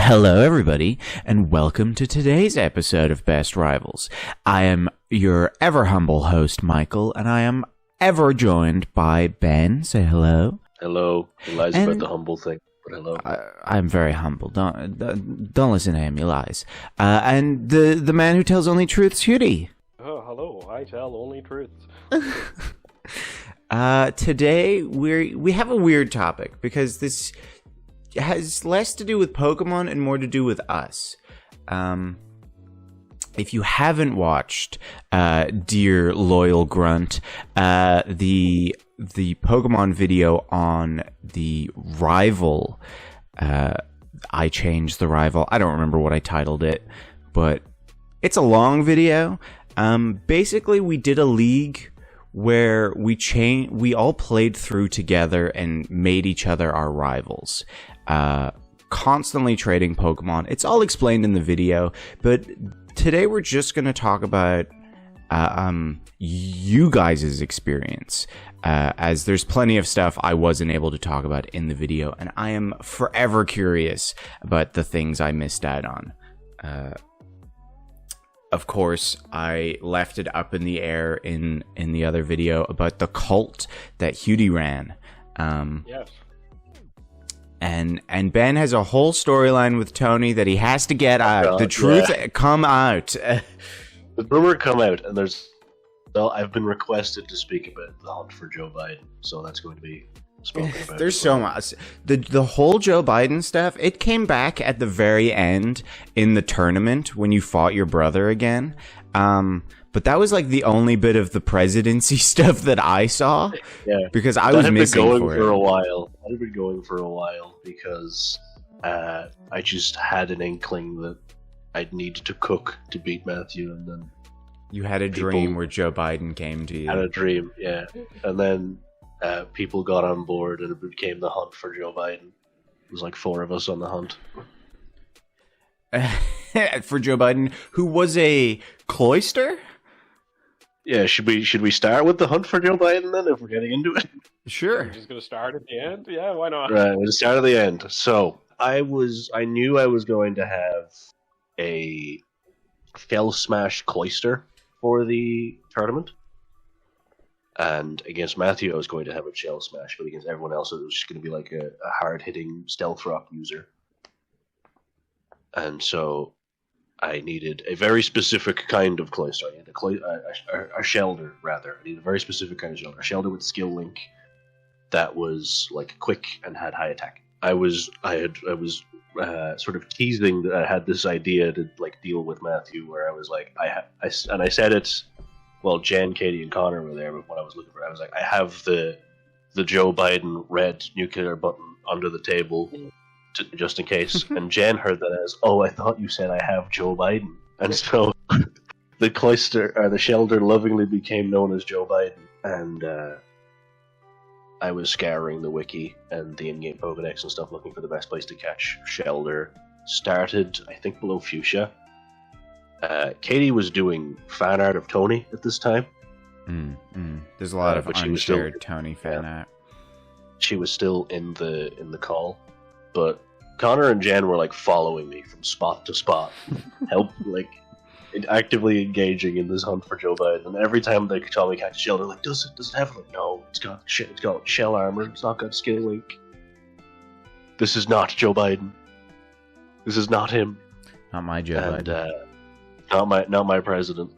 Hello, everybody, and welcome to today's episode of Best Rivals. I am your ever humble host, Michael, and I am ever joined by Ben. Say hello. Hello. He lies about the humble thing, but hello. I'm very humble. Don't listen to him. He lies. And the man who tells only truths, Hudy. Oh, hello. I tell only truths. Today we have a weird topic because this has less to do with Pokemon and more to do with us. If you haven't watched, dear loyal grunt, the Pokemon video on the rival, I changed the rival. I don't remember what I titled it, but it's a long video. Basically, we did a league where we all played through together and made each other our rivals. Constantly trading Pokemon. It's all explained in the video, but today we're just going to talk about you guys' experience, as there's plenty of stuff I wasn't able to talk about in the video, and I am forever curious about the things I missed out on. Of course, I left it up in the air in the other video about the cult that Hudy ran. Yes. And Ben has a whole storyline with Tony that he has to get out. The truth come out. The rumor come out, and I've been requested to speak about the hunt for Joe Biden, so that's going to be spoken about. There's so much. The whole Joe Biden stuff, it came back at the very end in the tournament when you fought your brother again. But that was like the only bit of the presidency stuff that I saw. Yeah, because I was missing for a while. That had been going for a while because I just had an inkling that I'd need to cook to beat Matthew, and then you had a dream where Joe Biden came to you. Had a dream, yeah, and then people got on board, and it became the hunt for Joe Biden. It was like 4 of us on the hunt. For Joe Biden, who was a cloister? Yeah, should we start with the hunt for Joe Biden then, if we're getting into it? Sure. We're just gonna start at the end? Yeah, why not? Right, we'll start at the end. So, I knew I was going to have a Shell Smash Cloister for the tournament. And against Matthew, I was going to have a Shell Smash, but against everyone else, it was just going to be like a hard-hitting Stealth Rock user. And so I needed a very specific kind of Cloyster. I needed a Shelder, rather. I needed a very specific kind of Shelder. A Shelder with Skill Link that was like quick and had high attack. I was sort of teasing that I had this idea to like deal with Matthew, where I was like, I said it. Well, Jen, Katie, and Connor were there, but when I was looking for it, I was like, I have the Joe Biden red nuclear button under the table. Just in case. And Jen heard that as, oh, I thought you said I have Joe Biden. And so the Cloister, or the Shelder, lovingly became known as Joe Biden. And I was scouring the wiki and the in-game Pokedex and stuff, looking for the best place to catch Shelder. Started, I think, below Fuchsia. Katie was doing fan art of Tony at this time. There's a lot of unshared Tony fan art. She was still in the call. But Connor and Jen were like following me from spot to spot, actively engaging in this hunt for Joe Biden. And every time they saw me catch a shell, they're like, "Does it have it?" No, it's got shell armor. It's not got Skill Link. This is not Joe Biden. This is not him. Not my Joe Biden. Not my president.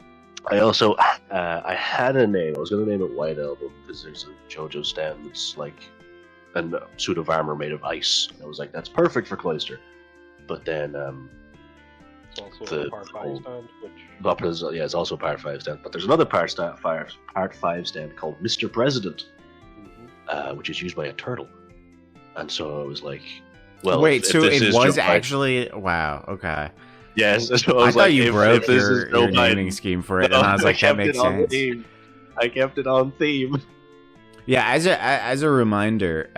I also I had a name. I was going to name it White Album because there's a JoJo stand that's like. And a suit of armor made of ice. And I was like, that's perfect for Cloister. But then, it's also a Part 5 stand, it's also a Part 5 stand. But there's another Part 5 stand called Mr. President, which is used by a turtle. And so I was like, well, wait, so it was actually, wow, okay. Yes, so I thought you broke your naming scheme for it, and I was like, that makes sense. I kept it on theme. Yeah, as a reminder,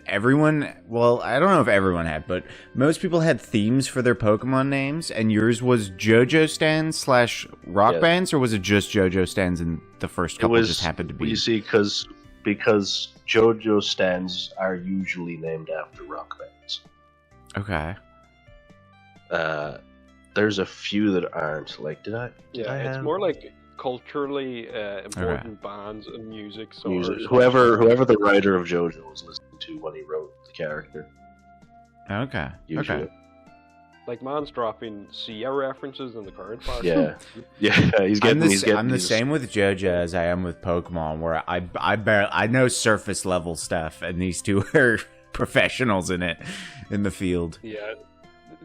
everyone, well, I don't know if everyone had, but most people had themes for their Pokemon names, and yours was JoJo stands / rock bands, or was it just JoJo stands and the first couple just happened to be? You see, because JoJo stands are usually named after rock bands. Okay. There's a few that aren't. Like, did I it's more like culturally important bands and music. So whoever the writer of JoJo was listening to when he wrote the character. Okay. Usually. Okay. Like, man's dropping Sia references in the current part. Yeah, he's getting. I'm the same with JoJo as I am with Pokemon, where I know surface level stuff, and these two are professionals in the field. Yeah,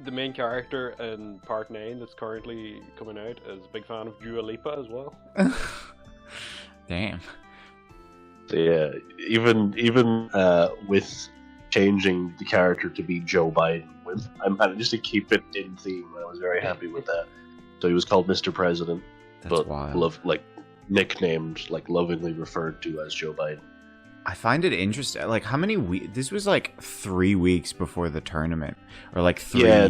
the main character in Part 9 that's currently coming out is a big fan of Dua Lipa as well. Damn. So yeah, even with changing the character to be Joe Biden, I managed to keep it in theme. I was very happy with that. So he was called Mr. President, That's wild. Nicknamed, lovingly referred to as Joe Biden. I find it interesting. Like, how many weeks? This was like 3 weeks before the tournament, or like 3. Yeah,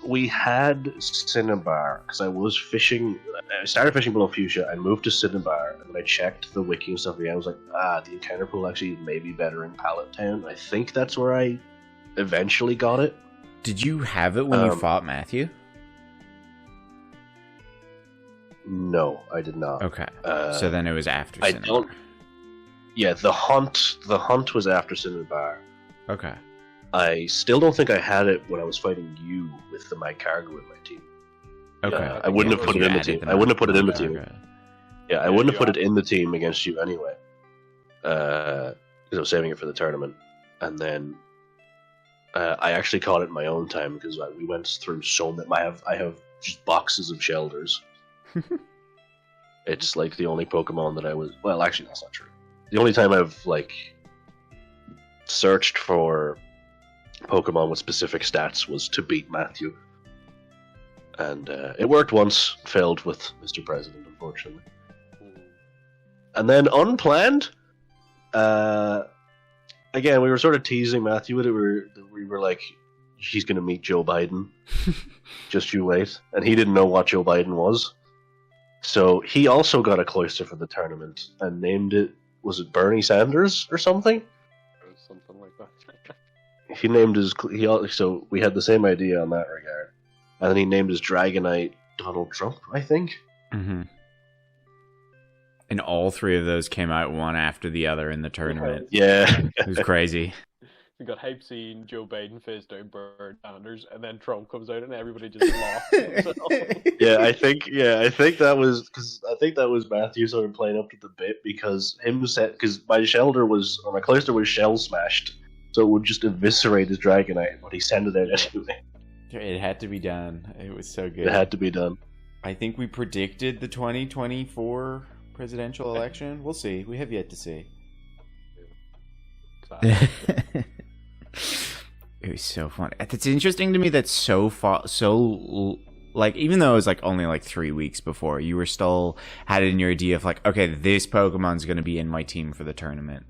we had Cinnabar because I was fishing. I started fishing below Fuchsia and moved to Cinnabar, and when I checked the wiki and stuff again, I was like, the encounter pool actually may be better in Pallet Town. I think that's where I eventually got it. Did you have it when you fought Matthew? No, I did not. Okay, so then it was after Cinnabar. Yeah, the hunt was after Cinnabar. Okay. I still don't think I had it when I was fighting you with the Magcargo in my team. Okay. I wouldn't have put it in the team. I wouldn't have put it in the team. Yeah, I wouldn't have put it in the team against you anyway. Because I was saving it for the tournament. And then I actually caught it in my own time because we went through so many. I have just boxes of Shelders. It's like the only Pokemon that I was. Well, actually, that's not true. The only time I've searched for Pokemon with specific stats was to beat Matthew, and it worked once. Failed with Mr. President, unfortunately. And then unplanned. Again, we were sort of teasing Matthew with it. We were like, he's going to meet Joe Biden. Just you wait. And he didn't know what Joe Biden was. So he also got a Cloyster for the tournament and named it, was it Bernie Sanders or something? Something like that. He named his, so we had the same idea on that regard. And then he named his Dragonite Donald Trump, I think. Mm-hmm. And all 3 of those came out one after the other in the tournament. Yeah. It was crazy. We got hype seeing Joe Biden face down Bernie Sanders, and then Trump comes out and everybody just laughed. Yeah, I think that was Matthew sort of playing up to the bit because my Cloyster was shell smashed, so it would just eviscerate his Dragonite, but he sent it out anyway. It had to be done. It was so good. It had to be done. I think we predicted the 2024 presidential election. We'll see. We have yet to see. It was so funny. It's interesting to me that even though it was only 3 weeks before, you were still had it in your idea of okay, this Pokemon's going to be in my team for the tournament.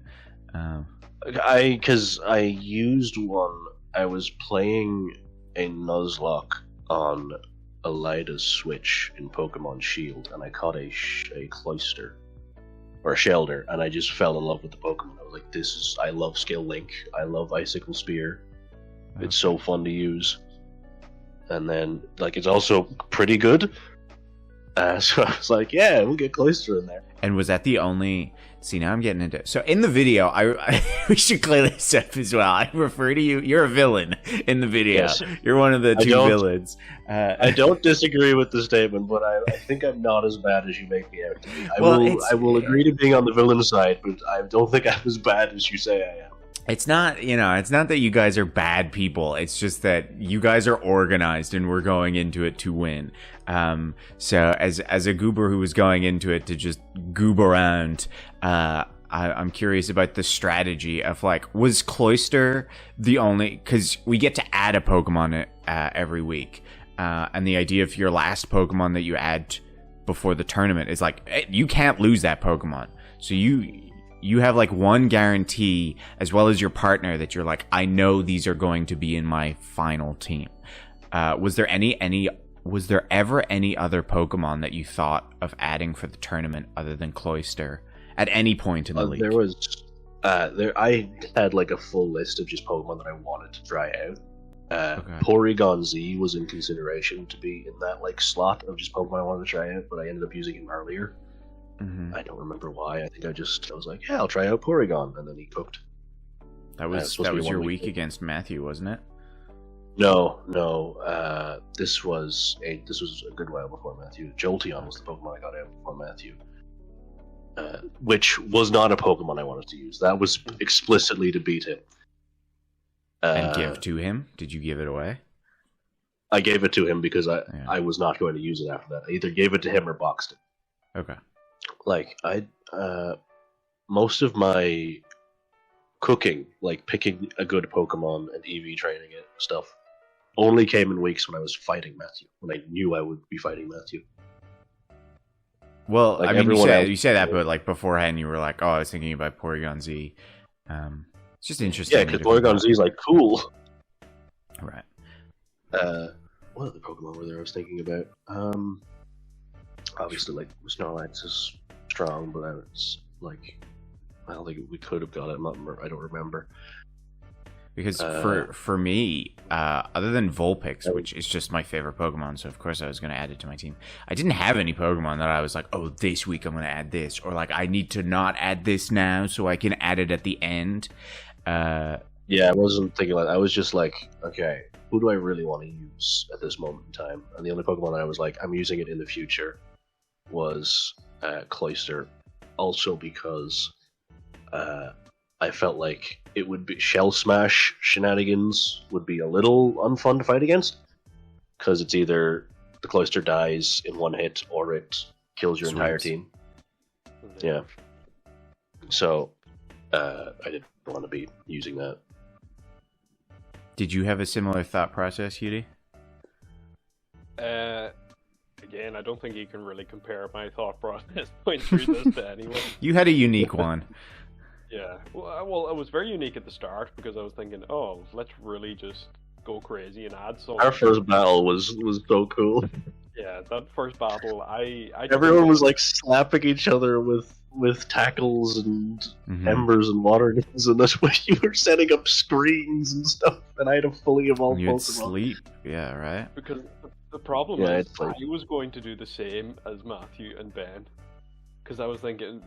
Because I used one. I was playing a Nuzlocke on Elida's Switch in Pokemon Shield, and I caught a Cloyster. Or a Shelder, and I just fell in love with the Pokemon. I was like, I love Skill Link, I love Icicle Spear. Okay. It's so fun to use. And then, it's also pretty good. So I was like, yeah, we'll get Cloyster in there. And was that the only... See, now I'm getting into... So in the video, we should clear this up as well. I refer to you... You're a villain in the video. Yes. You're one of the 2 villains. I don't disagree with the statement, but I think I'm not as bad as you make me out to be. I will agree to being on the villain side, but I don't think I'm as bad as you say I am. It's not, it's not that you guys are bad people. It's just that you guys are organized and we're going into it to win. So as a goober who was going into it to just goob around, I'm curious about the strategy of was Cloyster the only, because we get to add a Pokemon every week. And the idea of your last Pokemon that you add before the tournament is you can't lose that Pokemon. So you have one guarantee as well as your partner that you're I know these are going to be in my final team. Was there ever any other Pokemon that you thought of adding for the tournament other than Cloyster at any point in the league? There was I had a full list of just Pokemon that I wanted to try out. Okay. Porygon Z was in consideration to be in that like slot of just Pokemon I wanted to try out, but I ended up using him earlier. Hmm. I don't remember why. I think I was like, yeah, I'll try out Porygon, and then he cooked. That it's was supposed to be your 1 week week. against Matthew, wasn't it? No. This was a good while before Matthew. Jolteon was the Pokemon I got out before Matthew, which was not a Pokemon I wanted to use. That was explicitly to beat him. And give to him? Did you give it away? I gave it to him because Yeah. I was not going to use it after that. I either gave it to him or boxed it. Okay. Like most of my cooking, like picking a good Pokemon and EV training it stuff, only came in weeks when I was fighting Matthew. When I knew I would be fighting Matthew. Well, Like I mean, everyone else- you say that, but like beforehand, you were like, "Oh, I was thinking about Porygon Z." It's just interesting. Yeah, because Porygon Z is like cool. Right. What other Pokemon were there I was thinking about? Obviously, like Snorlax is strong, but it's like I don't think we could have got it. I don't remember. Because Uh, for me, other than Vulpix, which is just my favorite Pokemon, so of course I was going to add it to my team. I didn't have any Pokemon that I was like, "Oh, this week I'm going to add this," or like, "I need to not add this now so I can add it at the end." Yeah, I wasn't thinking like that. I was just like, okay, who do I really want to use at this moment in time? And the only Pokemon I was like, I'm using it in the future, was Cloyster. Also because I felt like it would be Shell Smash shenanigans would be a little unfun to fight against, because it's either the Cloyster dies in one hit or it kills your entire Swings. team. Yeah. So I didn't want to be using that. Did you have a similar thought process, Hudi? Again, I don't think you can really compare my thought process going through this to anyone. You had a unique one. Yeah, well, it was very unique at the start because I was thinking, oh, let's really just go crazy and add some. Our first battle was so cool. Yeah, that first battle, I Everyone was like slapping each other with tackles and Mhm. embers and water guns, and that's when you were setting up screens and stuff. And I had a fully evolved You'd Pokemon. sleep. Yeah, right? because the problem Yeah, is it's like- I was going to do the same as Matthew and Ben because I was thinking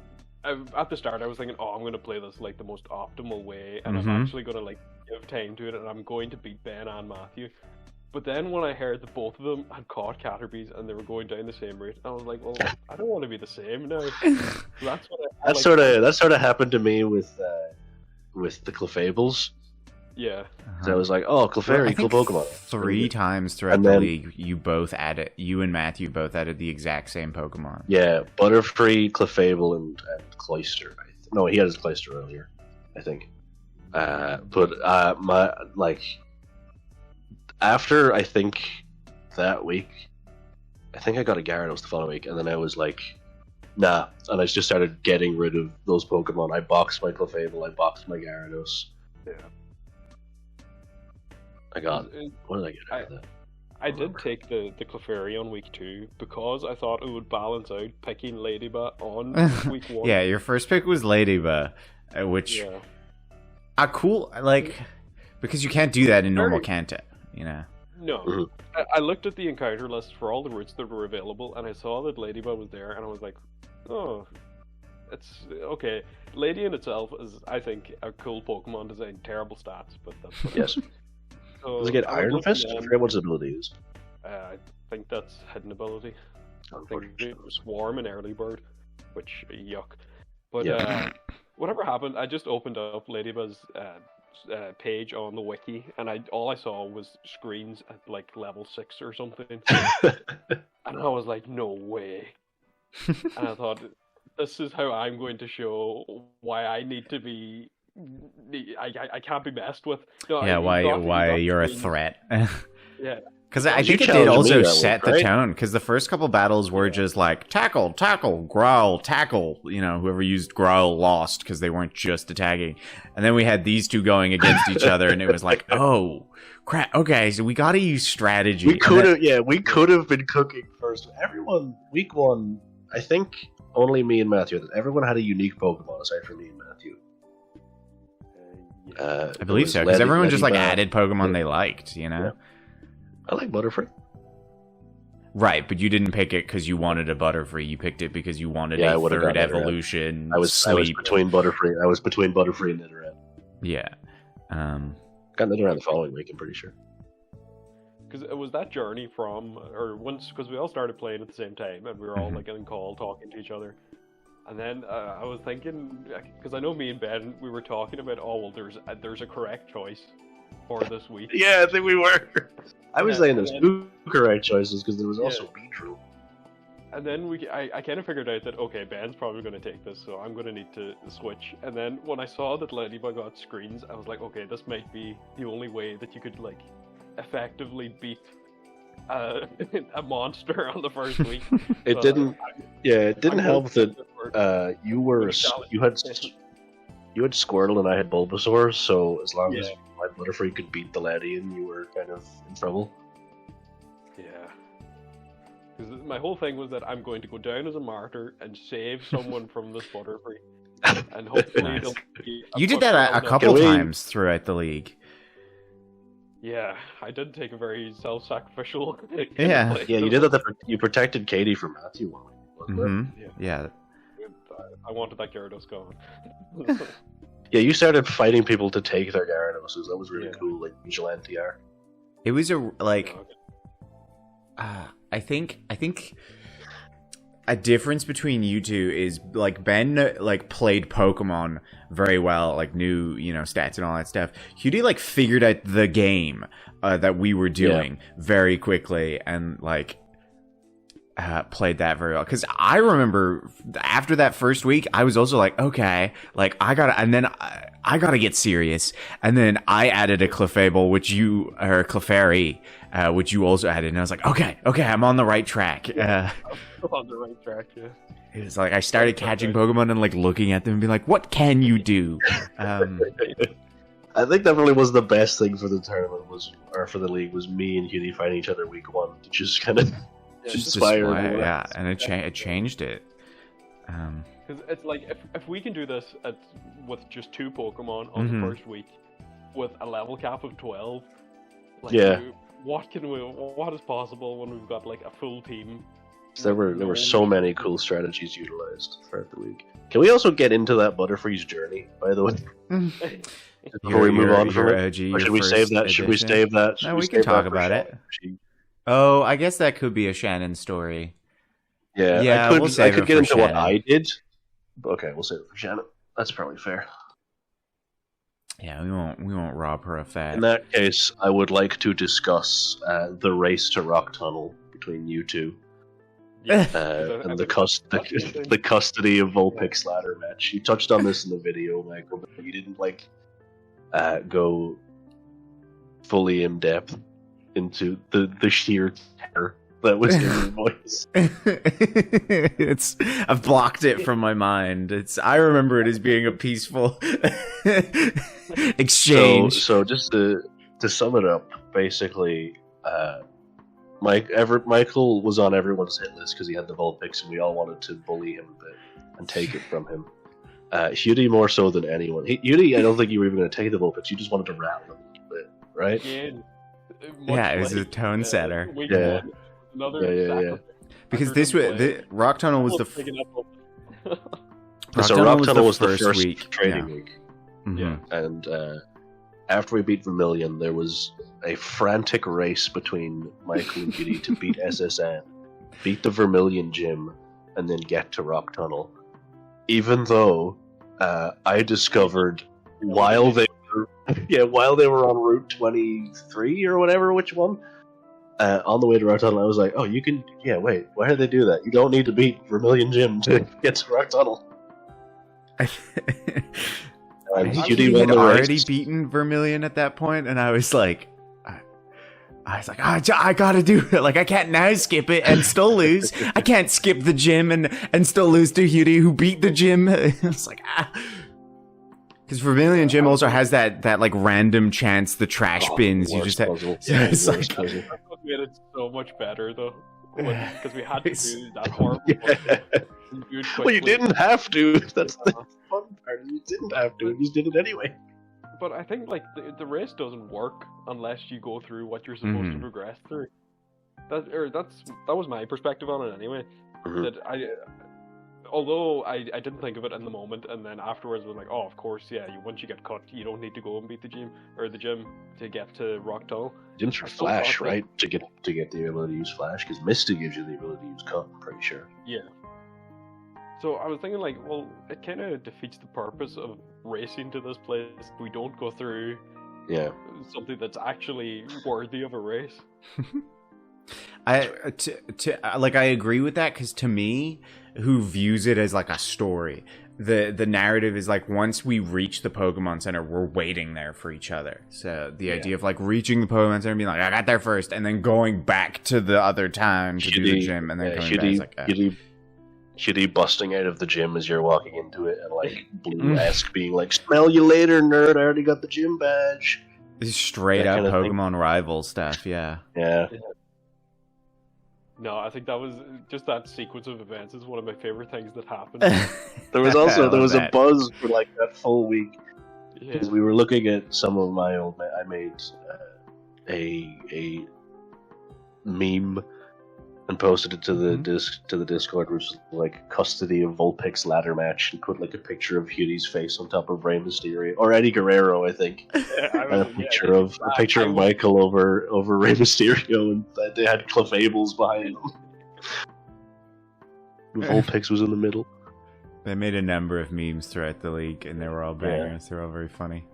at the start I was thinking, oh, I'm going to play this like the most optimal way, and I'm Mhm. actually going to like give time to it, and I'm going to beat Ben and Matthew. But then when I heard that both of them had caught Caterpies and they were going down the same route, I was like, well, I don't want to be the same now. So that's what That sort of happened to me with the Clefables. yeah. So I was like, oh, Clefairy, I cool think Pokemon. 3 times throughout And the then- league, you and Matthew both added the exact same Pokemon. Yeah, Butterfree, Clefable, and Cloyster. No, he had his Cloyster earlier, I think. But my like after I think that week, I think I got a Gyarados the following week, and then I was like, nah, and I just started getting rid of those Pokemon. I boxed my Clefable, I boxed my Gyarados. Yeah. I got what did I get out of that? I did take the Clefairy on week 2 because I thought it would balance out picking Ladybug on week 1. Yeah, your first pick was Ladybug, which Yeah. cool, like, because you can't do that in normal Very- Kanto, you know. No. Mhm. I looked at the encounter list for all the routes that were available, and I saw that Ladybug was there, and I was like, oh, it's okay. Lady in itself is, I think, a cool Pokemon design. Terrible stats, but that's what Yes. So Does it get I was Iron looking Fist? I at- forget what its ability is. I think that's hidden ability. I think it was Swarm and Early Bird, which yuck. But Yeah. whatever happened, I just opened up Ladybug's page on the wiki, and all I saw was screens at like level 6 or something, and I was like, no way. And I thought, this is how I'm going to show why I need to be. I can't be messed with. No, Yeah, you got why you're a screens. threat. Yeah. Because I You think it did challenged me also that set week, the right? tone. Because the first couple battles were just like tackle, growl, tackle. You know, whoever used growl lost because they weren't just attacking. And then we had these two going against each other, and it was like, oh crap. Okay, so we got to use strategy. We And could then- have, we could have been cooking first. Everyone, week 1, I think only me and Matthew. Everyone had a unique Pokemon aside from me and Matthew. I believe so, because everyone just like added Pokemon they liked, you know? Yeah. I like Butterfree. Right, but you didn't pick it because you wanted a Butterfree. You picked it because you wanted a third evolution. I was between Butterfree. I was between Butterfree and Nidoran. Yeah. Got Nidoran the following week, I'm pretty sure. Because it was that journey from, or once, because we all started playing at the same time, and we were all like in call talking to each other. And then I was thinking, because I know me and Ben, we were talking about, oh well, there's a correct choice for this week. Yeah, I think we were. I was saying there's two correct choices because there was also Beedrill. And then I kind of figured out that, okay, Ben's probably going to take this, so I'm going to need to switch. And then when I saw that Ladybug got screens, I was like, okay, this might be the only way that you could, like, effectively beat a monster on the first week. It didn't help that you had Squirtle and I had Bulbasaur, so as long as my Butterfree could beat the Latian, you were kind of in trouble. Yeah. Because my whole thing was that I'm going to go down as a martyr and save someone from this Butterfree. And hopefully nice. You did that a couple times throughout the league. Yeah, I did take a very self-sacrificial. Yeah, you did that. You protected Katie from Matthew. Yeah. I wanted that Gyarados gone. Yeah, you started fighting people to take their Gyarados. That was really cool, like Vigilante are. It was I think a difference between you two is like Ben like played Pokemon very well, like knew, you know, stats and all that stuff. Hudie like figured out the game that we were doing very quickly and like played that very well. Because I remember after that first week, I was also like, okay, like I gotta get serious. And then I added a Clefable, Clefairy, which you also added, and I was like, okay, I'm on the right track. On the right track, yeah. It was like I started catching Pokemon and like looking at them and being like, what can you do? I think that really was the best thing for the tournament or for the league was me and Hudie fighting each other week one to just kind of inspire. And it changed it. Because it's like if we can do this with just 2 Pokemon on the first week with a level cap of 12, like what is possible when we've got like a full team? There were so many cool strategies utilized throughout the week. Can we also get into that Butterfree's journey, by the way? Before we move on from it? Or should we save that? Should we save that? No, we can talk about it. Oh, I guess that could be a Shannon story. Yeah, I could get into what I did. Okay, we'll save it for Shannon. That's probably fair. Yeah, we won't rob her of that. In that case, I would like to discuss the race to Rock Tunnel between you two. And the custody of Vulpix ladder match. You touched on this in the video, Michael, but you didn't go fully in depth into the sheer terror that was in your voice. I've blocked it from my mind. I remember it as being a peaceful exchange. So just to sum it up, basically, Michael was on everyone's hit list because he had the Vulpix, and we all wanted to bully him a bit and take it from him. Hudie more so than anyone. Hudie, I don't think you were even going to take the Vulpix. You just wanted to rattle him a little bit, right? Yeah, it was a tone setter. Yeah. Because Rock Tunnel was the Rock Tunnel was the first week. Trading week. Mm-hmm. And after we beat Vermilion, there was a frantic race between Michael and Hudie to beat SSN, beat the Vermilion gym, and then get to Rock Tunnel. Even though I discovered while they were on Route 23 or whatever, which one, on the way to Rock Tunnel, I was like, oh, you can, wait, why did they do that? You don't need to beat Vermilion gym to get to Rock Tunnel. I think Hudie had already beaten Vermilion at that point, and I was like, I gotta do it. Like, I can't now skip it and still lose. I can't skip the gym and still lose to Hudie, who beat the gym. I was like, because Vermilion Gym also has that like random chance, the trash bins. You just have. It's like, it made it so much better though, because we had to do that horrible. Well, you didn't have to. That's the fun part. You didn't have to. You just did it anyway. But I think like the race doesn't work unless you go through what you're supposed to progress through. That was my perspective on it anyway. That although I didn't think of it in the moment, and then afterwards I was like, oh, of course, yeah. Once you get cut, you don't need to go and beat the gym to get to Rock Tunnel. Gyms for Flash, right? To get the ability to use Flash, because Misty gives you the ability to use Cut. I'm pretty sure. Yeah. So I was thinking, like, well, it kind of defeats the purpose of racing to this place if we don't go through something that's actually worthy of a race. I agree with that, because to me, who views it as like a story, the narrative is like, once we reach the Pokemon Center, we're waiting there for each other. So the idea of like reaching the Pokemon Center and being like, I got there first, and then going back to the other town to do the gym, and then coming back, like, Kitty busting out of the gym as you're walking into it, and like Blue-esque being like, "Smell you later, nerd. I already got the gym badge." Straight up Pokemon rival stuff, yeah. No, I think that was just that sequence of events is one of my favorite things that happened. There was a buzz for like that full week, because we were looking at some of my old. I made a meme and posted it to the Discord, which was like custody of Vulpix ladder match, and put like a picture of Hughie's face on top of Rey Mysterio or Eddie Guerrero, I think, and a picture of Michael over Rey Mysterio, and they had Clefables behind them. Vulpix was in the middle. They made a number of memes throughout the league, and they were all bangers. They were all very funny.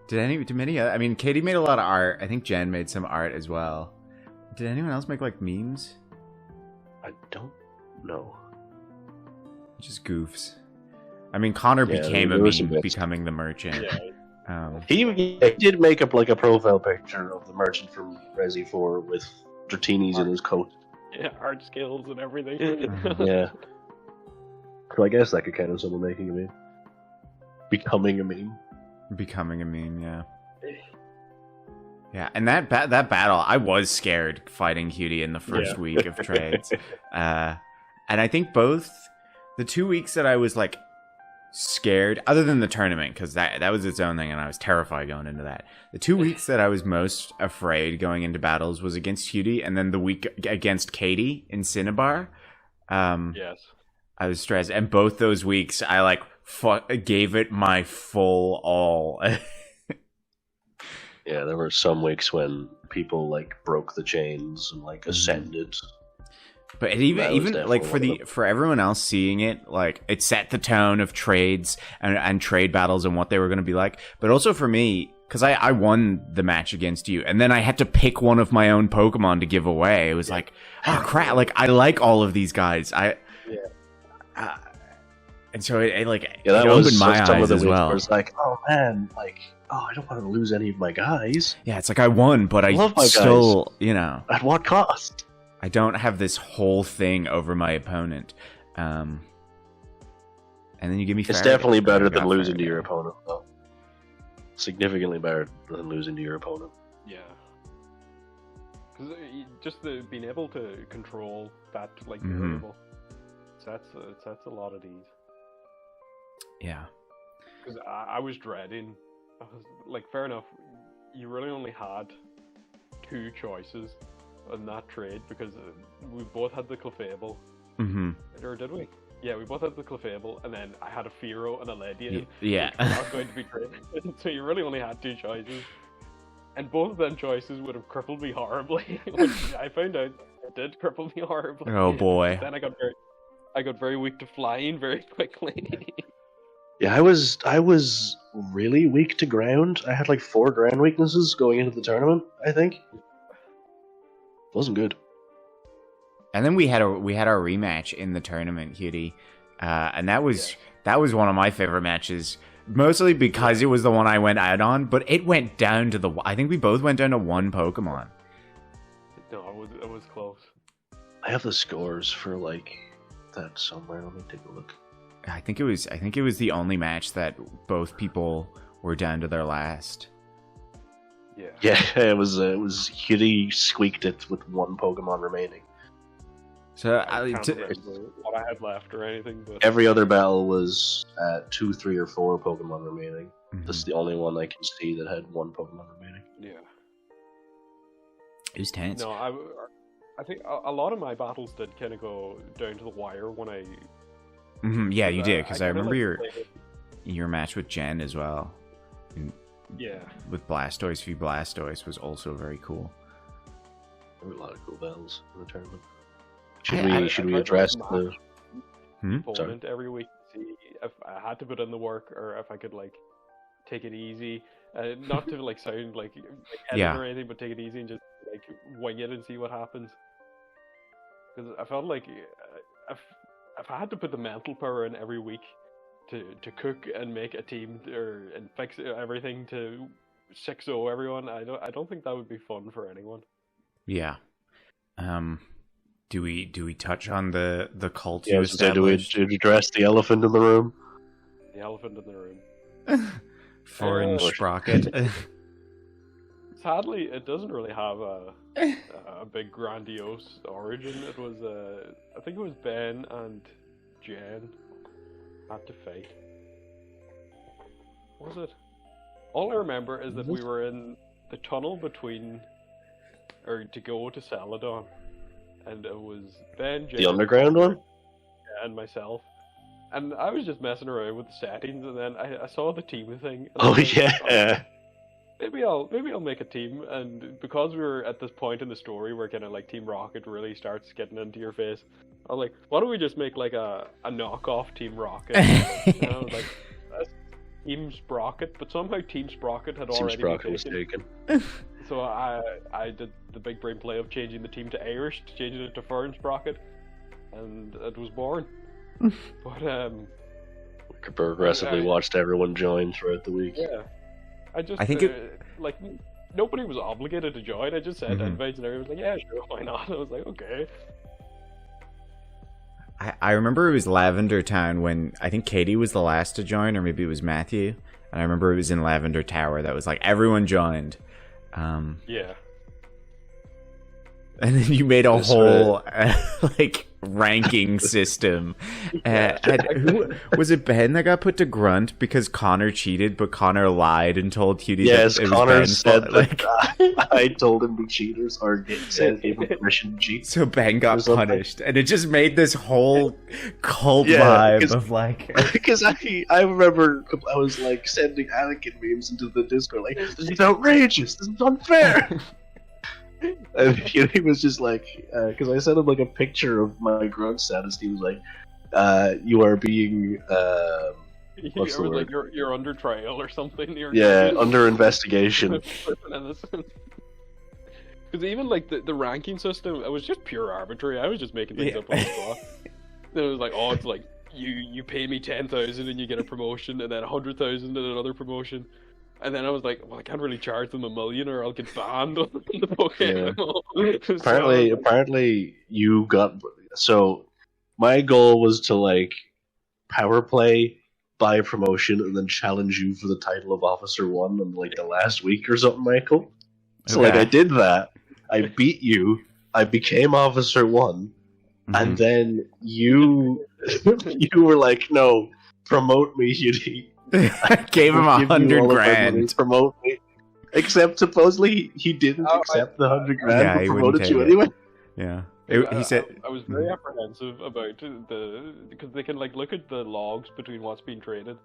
Did many? I mean, Katie made a lot of art. I think Jen made some art as well. Did anyone else make, like, memes? I don't know. Just goofs. I mean, Connor became a meme, becoming the merchant. He did make up, like, a profile picture of the merchant from Resi 4 with Dratini's in his coat. Yeah, art skills and everything. Yeah. So I guess that could count as someone making a meme. Becoming a meme. Becoming a meme, yeah. Yeah, and that battle, I was scared fighting Hudie in the first week of trades. And I think both the 2 weeks that I was like scared, other than the tournament, because that was its own thing and I was terrified going into that. The 2 weeks that I was most afraid going into battles was against Hudie, and then the week against Katie in Cinnabar. Yes. I was stressed, and both those weeks I like gave it my full all. Yeah, there were some weeks when people like broke the chains and like ascended. But it even like for everyone else seeing it, like it set the tone of trades and trade battles and what they were going to be like. But also for me, because I won the match against you, and then I had to pick one of my own Pokemon to give away. It was like, oh crap! Like I like all of these guys. And so it opened my eyes as well. It was like, oh man, like. Oh, I don't want to lose any of my guys. Yeah, it's like I won, but I still, guys. You know. At what cost? I don't have this whole thing over my opponent. And then you give me... It's definitely better than losing to your opponent, though. Significantly better than losing to your opponent. Yeah. Because just being able to control that, like, variable, that's a lot of these. Yeah. Because I was dreading... Like, fair enough, you really only had two choices in that trade, because we both had the Clefable. Or did we? Yeah, we both had the Clefable, and then I had a Fearow and a Ledian. Yeah. Not going to be traded. So you really only had two choices. And both of them choices would have crippled me horribly. Which I found out it did cripple me horribly. Oh boy. Then I got very weak to flying very quickly. Yeah, I was really weak to ground. I had like 4 ground weaknesses going into the tournament, I think. Wasn't good. And then we had our rematch in the tournament, Hudie. And that was one of my favorite matches, mostly because it was the one I went out on, but it went down to I think we both went down to 1 Pokemon. No, it was close. I have the scores for like that somewhere. Let me take a look. I think it was the only match that both people were down to their last. Yeah, it was Hudie squeaked it with 1 Pokemon remaining. So I can't remember what I had left or anything, but every other battle was at 2, 3, or 4 Pokemon remaining. This is the only one I can see that had one Pokemon remaining. Yeah. It was tense. No, I think a lot of my battles did kind of go down to the wire when I. Yeah, you did, because I kinda, remember like, your match with Jen as well. Yeah. With Blastoise v Blastoise was also very cool. There were a lot of cool battles in the tournament. I Should we address the opponent every week to see if I had to put in the work or if I could like take it easy, not to like sound like Yeah. or anything, but take it easy and just like wing it and see what happens. Because I felt like if I had to put the mental power in every week to cook and make a team and fix everything to 6-0 everyone, I don't think that would be fun for anyone. Yeah. Do we touch on the cult Yeah, you do we established? address the elephant in the room? The elephant in the room. Foreign Sprocket. Sadly, it doesn't really have a big grandiose origin. It was I think it was Ben and Jen had to fight. Was it? All I remember is that we were in the tunnel between, or to go to Celadon, and it was Ben, Jen, The underground one? and myself. And I was just messing around with the settings, and then I saw the team thing. And I Oh was like, yeah. maybe I'll make a team, and because we were at this point in the story where kind of like Team Rocket really starts getting into your face, I was like, why don't we just make like a knockoff Team Rocket? And I was like, that's Team Sprocket, but somehow Team Sprocket had Team already Sprocket been was taken. taken. So I did the big brain play of changing the team to Irish, changing it to Fern Sprocket, and it was born. But Progressively watched everyone join throughout the week. yeah, I think like nobody was obligated to join. I just said invites, and everyone was like, yeah, sure, why not? I was like, okay. I remember it was Lavender Town when I think Katie was the last to join, or maybe it was Matthew. And I remember it was in Lavender Tower that was like everyone joined. Yeah. And then you made a whole like ranking system. Who was it? Ben that got put to Grunt because Connor cheated, but Connor lied and told Cutie Yes, that it Connor was said Ben's fault. that I told him to cheaters or gave him permission to cheat. So Ben got something. punished, and it just made this whole cult Yeah, vibe of like. Because I remember I was like sending Anakin memes into the Discord like, this is outrageous, this is unfair. And he was just like, because I sent him like a picture of my grunt status. He was like, "You are being, what's the word? Like you're under trial or something. Under investigation." Because even like the ranking system, it was just pure arbitrary. I was just making things up on the spot. And it was like, oh, it's like you pay me 10,000 and you get a promotion, and then 100,000 and another promotion. And then I was like, well, I can't really charge them $1 million or I'll get banned on the Pokemon. Yeah. Apparently, you got. So, my goal was to like power play, buy a promotion, and then challenge you for the title of Officer 1 in like the last week or something, Michael. So, like, I did that. I beat you. I became Officer 1, and then you were like, no, promote me, Hugh. I gave him $100,000. Promote me. Except supposedly he didn't accept the $100,000, Yeah, but he promoted wouldn't you take anyway. Yeah. He said I was very apprehensive about because they can like look at the logs between what's being traded.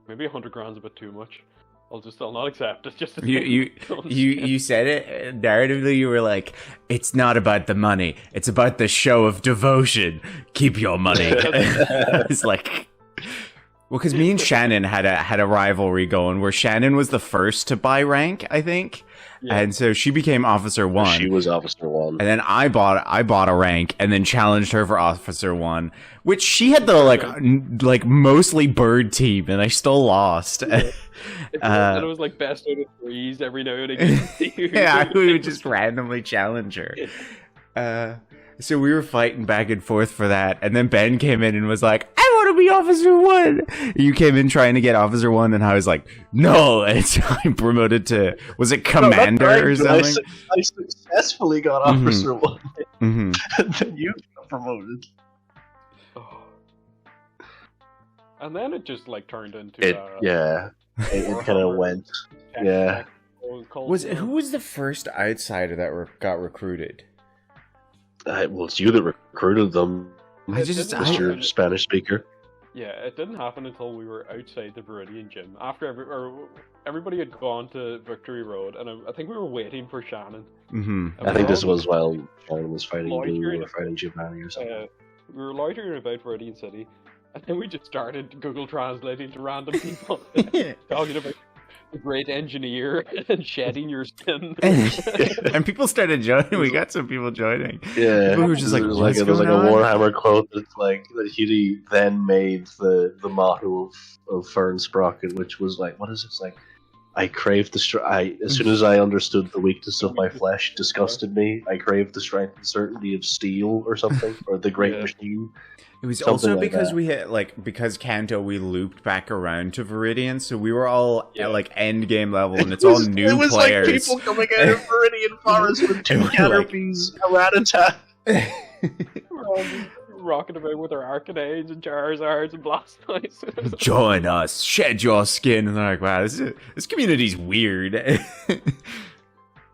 Maybe $100,000's a bit too much. I'll not accept it. Just you said it narratively. You were like, "It's not about the money. It's about the show of devotion. Keep your money." It's like. Well, because me and Shannon had a rivalry going where Shannon was the first to buy rank, I think, and so she became Officer 1. She was Officer 1, and then I bought a rank and then challenged her for Officer 1, which she had the like mostly bird team, and I still lost. And it was like best out of 3s every now and again. Yeah, I would just randomly challenge her. So we were fighting back and forth for that, and then Ben came in and was like, I want to be Officer 1! You came in trying to get Officer 1, and I was like, no! And so I promoted to, was it Commander or something? I successfully got Officer 1, and then you got promoted. And then it just like turned into it kind of went. Yeah. Who was the first outsider that got recruited? Well, it's you that recruited them, Mr. Spanish speaker. Yeah, it didn't happen until we were outside the Viridian gym. After everybody had gone to Victory Road, and I think we were waiting for Shannon. Mm-hmm. I think this was while Shannon was fighting Blue or fighting Giovanni or something. We were loitering about Viridian City, and then we just started Google translating to random people, talking about the great engineer and shedding your skin. And people started joining. We got some people joining. Yeah, people were just like, there's like a Warhammer quote that's like that Hughy then made the motto of Fern Sprocket, which was like, what is it? It's like, I crave the as soon as I understood the weakness of my flesh disgusted me, I craved the strength and certainty of steel or something, or the great machine. It was also because we had because Kanto, we looped back around to Viridian, so we were all at like end game level, and it's all new players. It was like people coming out of Viridian Forest with two canopies, a rat-a-tat. We're all rocking about with our Arcanines and Charizards and Blastoise. Join us, shed your skin. And they're like, wow, this community's weird.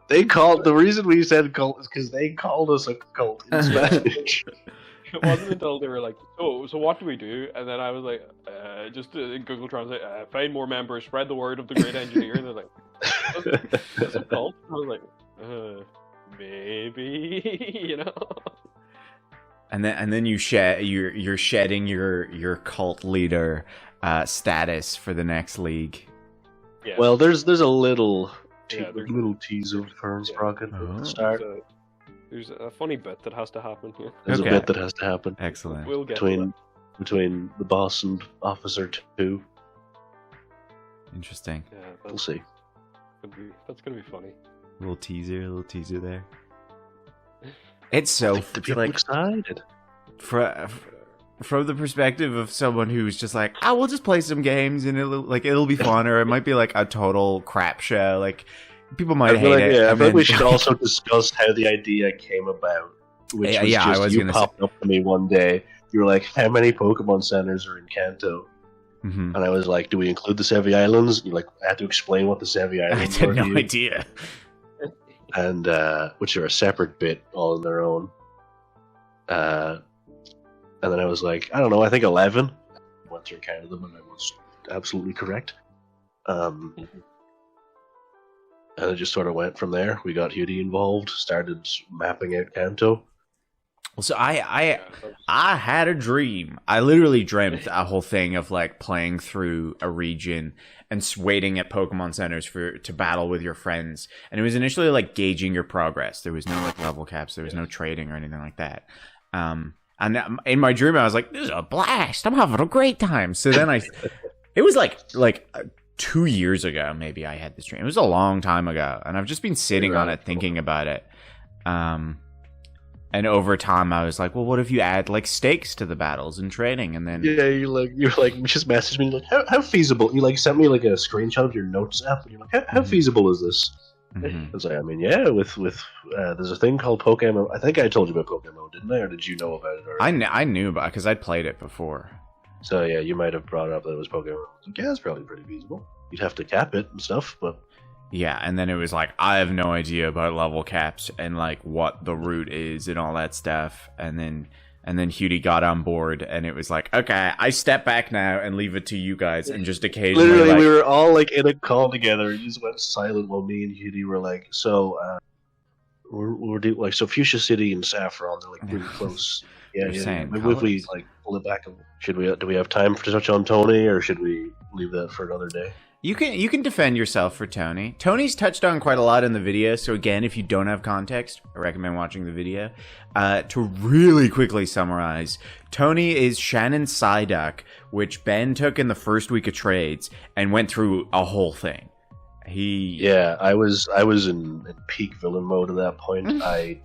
The reason we said cult is because they called us a cult in Spanish. It wasn't until they were like, "Oh, so what do we do?" And then I was like, "Just in Google Translate, find more members, spread the word of the great engineer." And they're like, "That's a cult." I was like, "Maybe," you know. And then you're shedding your cult leader status for the next league. Yeah. Well, there's a little tease of Fern Sprocket at the start. There's a funny bit that has to happen here. There's a bit that has to happen. Excellent. We'll get between the boss and Officer 2. Interesting. Yeah, we'll see. That's gonna be funny. Little teaser there. It's so the people excited. From the perspective of someone who's just like, we'll just play some games and it'll be fun, or it might be like a total crap show. Like, people might hate it. Yeah, I think we should also discuss how the idea came about. Which was you popped up to me one day. You were like, how many Pokemon centers are in Kanto? Mm-hmm. And I was like, do we include the Sevi Islands? You had to explain what the Sevi Islands were. I had no idea. And which are a separate bit all on their own. And then I was like, I don't know, I think 11. I went through and counted them, and I was absolutely correct. And it just sort of went from there. We got Hughy involved, started mapping out Kanto. So I had a dream. I literally dreamt a whole thing of like playing through a region and waiting at Pokemon centers to battle with your friends. And it was initially like gauging your progress. There was no like level caps. There was no trading or anything like that. And in my dream, I was like, "This is a blast! I'm having a great time." So then it was like 2 years ago, maybe I had this dream. It was a long time ago, and I've just been sitting on it, thinking about it. And over time, I was like, "Well, what if you add like stakes to the battles and training?" And then you're like, just messaged me like, "How feasible?" You like sent me like a screenshot of your notes app, and you're like, "How feasible is this?" Mm-hmm. I was like, I mean, yeah, with there's a thing called Pokemon. I think I told you about Pokemon, didn't I? Or did you know about it already? I knew about it because I'd played it before. So yeah, you might have brought up that it was Pokemon. Like, yeah, it's probably pretty feasible. You'd have to cap it and stuff, but yeah. And then it was like, I have no idea about level caps and like what the route is and all that stuff. And then Hughy got on board, and it was like, okay, I step back now and leave it to you guys, and just occasionally. Literally, we were all like in a call together. You just went silent while me and Hughy were like, so we're like, so Fuchsia City and Saffron, they're like pretty close. Yeah. Maybe if we like pull it back, do we have time to touch on Tony, or should we leave that for another day? You can defend yourself for Tony. Tony's touched on quite a lot in the video, so again, if you don't have context, I recommend watching the video. To really quickly summarize, Tony is Shannon Psyduck, which Ben took in the first week of trades and went through a whole thing. I was in peak villain mode at that point. I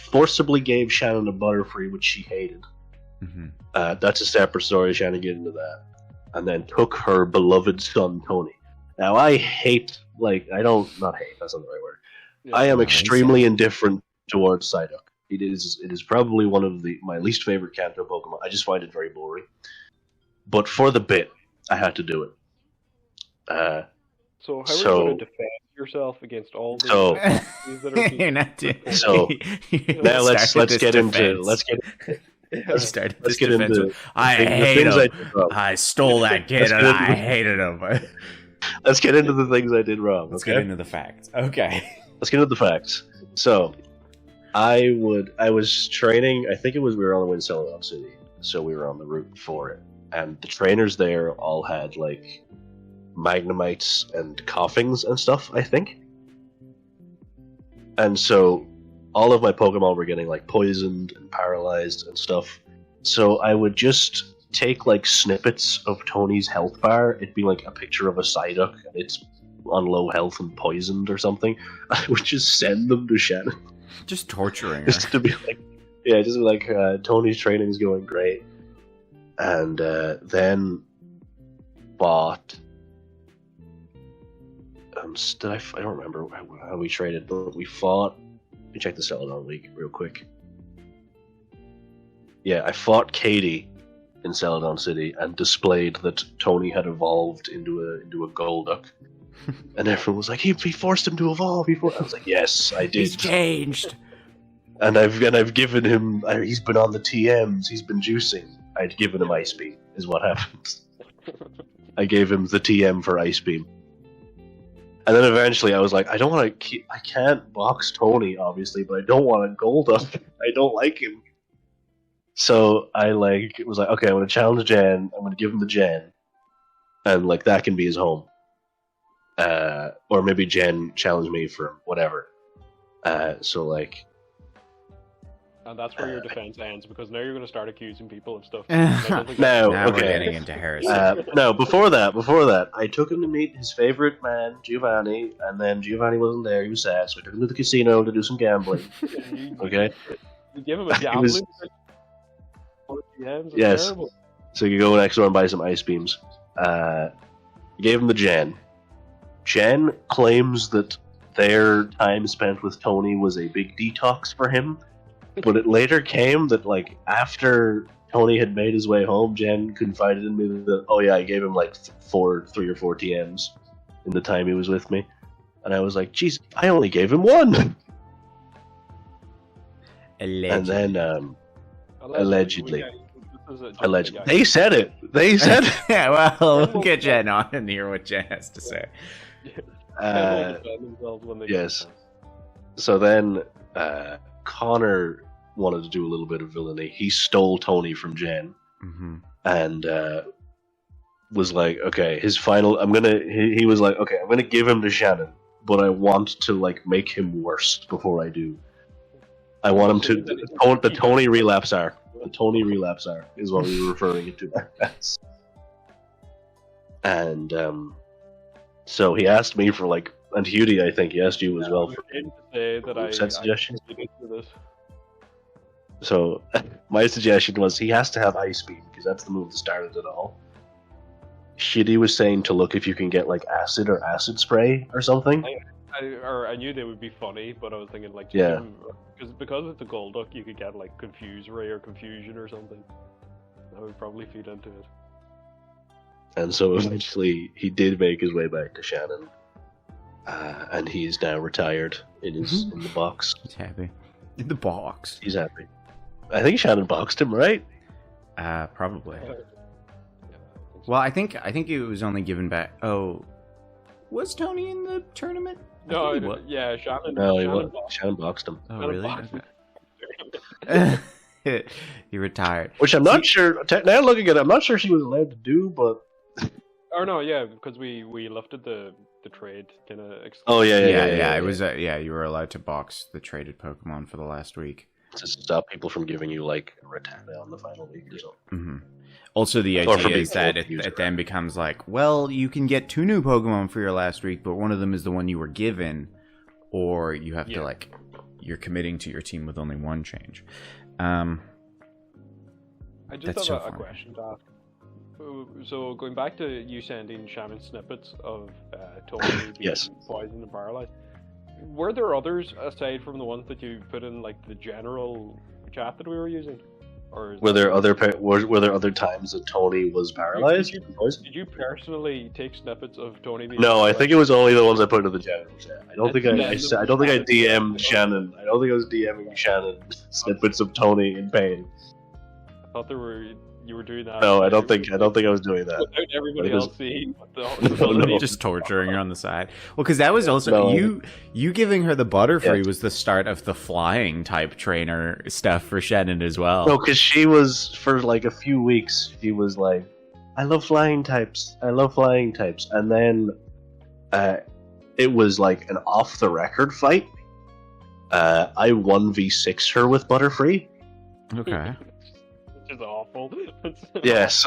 forcibly gave Shannon a Butterfree, which she hated. Mm-hmm. That's a separate story. Shannon get into that. And then took her beloved son, Tony. Now, I hate, that's not the right word. Yeah, I am extremely indifferent towards Psyduck. It is probably one of my least favorite Kanto Pokemon. I just find it very boring. But for the bit, I had to do it. So how are So- you going to defend yourself against all the So- things that are You're not doing. So, You Now let's started this get into defense. You started let's this get defense into with, I the hate things I him. did wrong. I stole that kid Let's and get I into- hated him. Let's get into the things I did wrong. Let's Okay, get into the facts. Okay. let's get into the facts. So, I was training. I think we were on the way to Celadon City, so we were on the route for it, and the trainers there all had like magnemites and coughings and stuff, I think. And so all of my Pokemon were getting like poisoned and paralyzed and stuff. So I would just take like snippets of Tony's health bar. It'd be like a picture of a Psyduck and it's on low health and poisoned or something. I would just send them to Shannon Just torturing her. just to be like, yeah, just be like, Tony's training's going great. And then bought. I don't remember how we traded, but we fought. Let me check the Celadon League real quick. Yeah, I fought Katie in Celadon City and displayed that Tony had evolved into a Golduck, and everyone was like, "He forced him to evolve." I was like, "Yes, I did." He's changed. And I've given him. He's been on the TMs. He's been juicing. I'd given him Ice Beam. Is what happened. I gave him the TM for Ice Beam. And then eventually I was like, I don't want to. I can't box Tony, obviously, but I don't want a Golduck. I don't like him. So I was like, okay, I'm going to challenge Jan. I'm going to give him the Jan, and like that can be his home. Or maybe Jan challenge me for whatever. So like. And that's where your defense ends, because now you're going to start accusing people of stuff. Now, Now we're okay. getting into heresy. No, before that, I took him to meet his favorite man, Giovanni, and then Giovanni wasn't there. He was sad, so I took him to the casino to do some gambling. Okay. You give him a He gambling. was- Yes. Terrible. So you go next door and buy some ice beams. Gave him the Jen. Jen claims that their time spent with Tony was a big detox for him, but it later came that like after Tony had made his way home, Jen confided in me that, oh yeah, I gave him like 3 or 4 TMs in the time he was with me, and I was like, geez, I only gave him 1. And then Allegedly. allegedly, they said it. They said it. Yeah, well, we'll get Jen on and hear what Jen has to say. Yes. So then Connor wanted to do a little bit of villainy. He stole Tony from Jen and was like, okay, his final. He was like, okay, I'm gonna give him to Shannon, but I want to like make him worse before I do. I want him to the Tony relapse arc. The Tony relapse arc is what we were referring it to as. And so he asked me for like, and Hudie, I think he asked you as well for say that set suggestions. this. So my suggestion was he has to have Ice Beam because that's the move that started it all. Shitty was saying to look if you can get like acid or acid spray or something. I knew they would be funny, but I was thinking like, Yeah. because it's a Golduck, you could get like Confuse Ray or Confusion or something. That would probably feed into it. And so eventually he did make his way back to Shannon, and he's now retired in his in the box. He's happy. In the box. He's happy. I think Shannon boxed him, right? Probably. Well, I think it was only given back. Oh, was Tony in the tournament? I No, think he was. yeah, Shannon. No, he Shannon was. boxed- Shannon boxed him. Oh, Shannon really? boxed him. Okay. He retired. Which I'm not sure. Now looking at it, I'm not sure she was allowed to do, but Or no, yeah, because we lifted the trade kind of. oh yeah. It was. You were allowed to box the traded Pokemon for the last week. to stop people from giving you like a Rattata on the final week or something. Also, the Or for idea is people that to use it then becomes like, well, you can get 2 new Pokemon for your last week, but one of them is the one you were given, or you have to like, you're committing to your team with only 1 change. I just That's have so a funny. question to ask. So going back to you sending Shannon snippets of Tony being Yes. poisoned and paralyzed, were there others aside from the ones that you put in like the general chat that we were using? Or is Were that- there other times that Tony was paralyzed? Did you personally take snippets of Tony being No, I think it was only the ones I put into the general chat. I don't It's think then I don't think I the- DM'd Shannon. I don't think I was DMing Shannon snippets of Tony in pain. I thought you were doing that. No, I don't think I was doing that. Without everybody It was- else seeing what the No. Just torturing her on the side. Well, because that was also No. you giving her the Butterfree Yeah. was the start of the flying type trainer stuff for Shannon as well. No, because she was for like a few weeks. She was like, "I love flying types. I love flying types," and then it was like an off the record fight. I 1v6 her with Butterfree. Okay. Which is awful. Yes,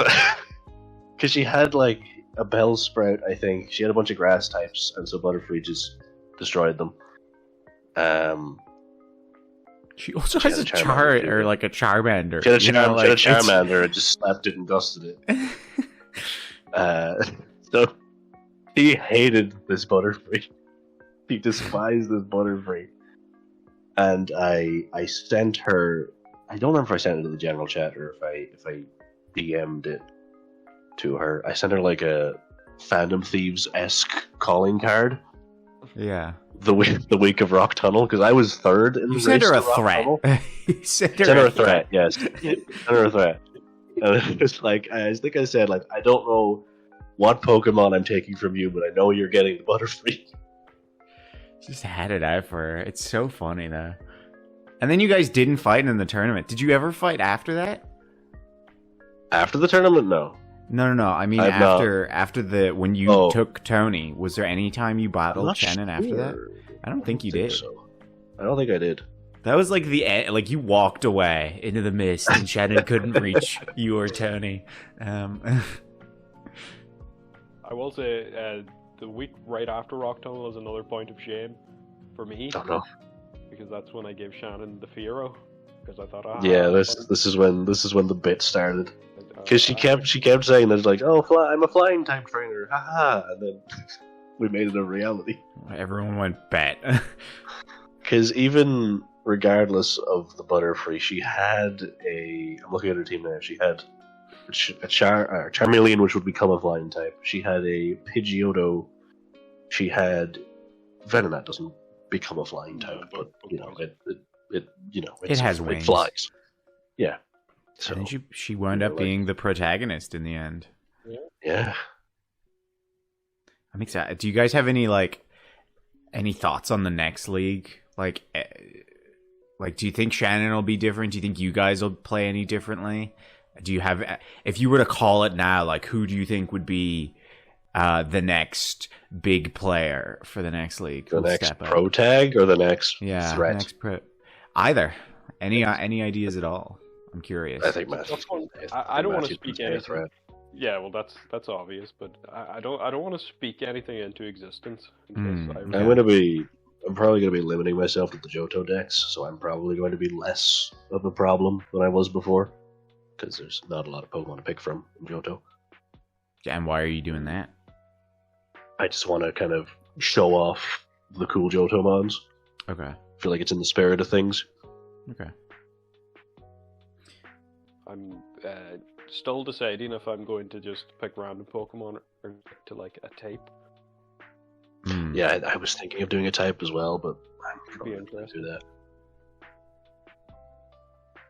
because she had like a Bellsprout. I think she had a bunch of grass types, and so Butterfree just destroyed them. She also She has a had a Charmander, too. like a Charmander. She had a, you know, she had a it's- Charmander and just slapped it and dusted it. So he hated this Butterfree. He despised this Butterfree. And I sent her. I don't remember if I sent it to the general chat or if I DM'd it to her. I sent her like a Fandom Thieves-esque calling card Yeah. the week of Rock Tunnel because I was third in the You race sent her to a Rock threat. Tunnel. You sent Send her a threat, yes. Send her a threat. And it's like, I think I said, like, I don't know what Pokemon I'm taking from you, but I know you're getting the Butterfree. Just had it out for her. It's so funny though. And then you guys didn't fight in the tournament. Did you ever fight after that? After the tournament, no. No. I mean I've not. after the when you Oh. took Tony, was there any time you I'm battled not Shannon after that? sure. I don't think you did. So. I don't think I did. That was like the end, like you walked away into the mist and Shannon couldn't reach you or Tony. I will say the week right after Rock Tunnel is another point of shame for me Don't know. because that's when I gave Shannon the Fiero because I thought, Yeah, this is when the bit started. Because she kept saying that, like, oh, I'm a flying type trainer, haha, and then we made it a reality. Everyone went bet. Because even regardless of the Butterfree, she had I'm looking at her team now. She had a Charmeleon, which would become a flying type. She had a Pidgeotto. She had Venonat doesn't become a flying type, but you know it has it wings. flies. Yeah. So And she wound up like- being the protagonist in the end. yeah. I'm excited. Do you guys have any thoughts on the next league? Like, do you think Shannon will be different? Do you think you guys will play any differently? Do you have, if you were to call it now, like, who do you think would be the next big player for the next league? The who'll next step up? pro tag or the next threat? next pro. Either. Any ideas at all? I'm curious. I think Matthew. That's one- I don't wanna Matthew's speak gonna be a threat. Yeah, well, that's obvious, but I don't want to speak anything into existence. Hmm. I Yeah. I'm probably gonna be limiting myself to the Johto decks, so I'm probably going to be less of a problem than I was before. Because there's not a lot of Pokemon to pick from in Johto. And why are you doing that? I just want to kind of show off the cool Johto mons. Okay. I feel like it's in the spirit of things. Okay. I'm still deciding if I'm going to just pick random Pokemon or stick to like a type. Hmm. Yeah, I was thinking of doing a type as well, but I'm probably not going to interesting. do that.